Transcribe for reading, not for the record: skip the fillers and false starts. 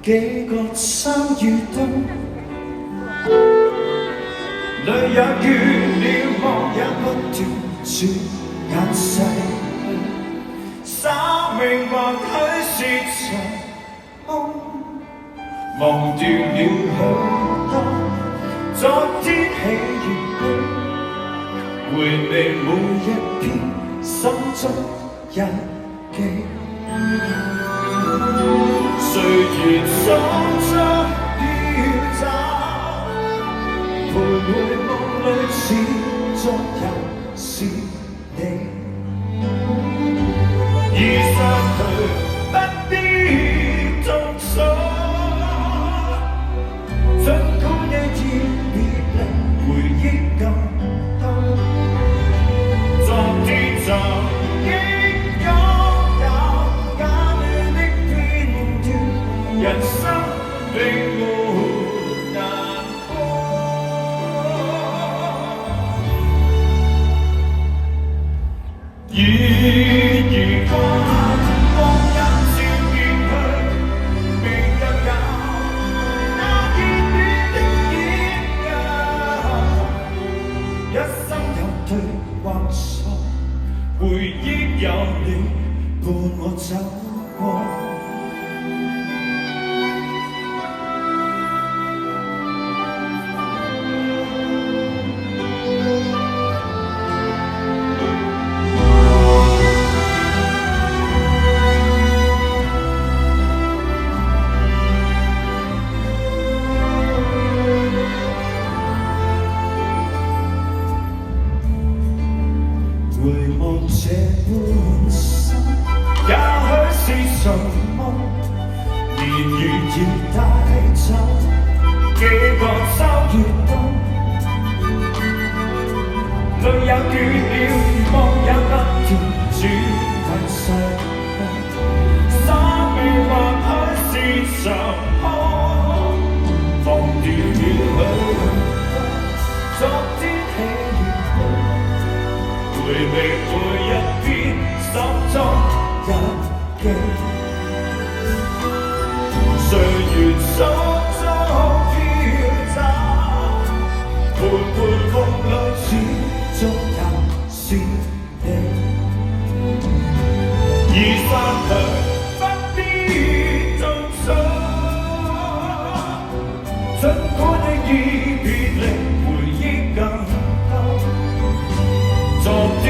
幾個3月冬，淚也倦了，望也不斷轉眼逝，生命或許是場夢，忘掉了許多昨天喜悅，回味每一篇心中日記。歲月匆匆飄走，徘徊夢裏始終又是你，已失去不必痛楚，儘管一天別離，回憶更多，昨天就人生並沒難過，已如光陰漸遠去，明日有那見面的影兒，一生有對或錯，回憶有你伴我走過。回望這半生，也許是場夢，年月已帶走幾個秋月冬，淚也倦了，夢也不斷轉眼逝去，生命或許是場夢，忘掉了許多昨天喜悅。回味每一篇心中日記，歲月匆匆飄走，徘徊夢裏始終又是你，已失去不必痛楚，儘管你已別離，回憶更多。昨天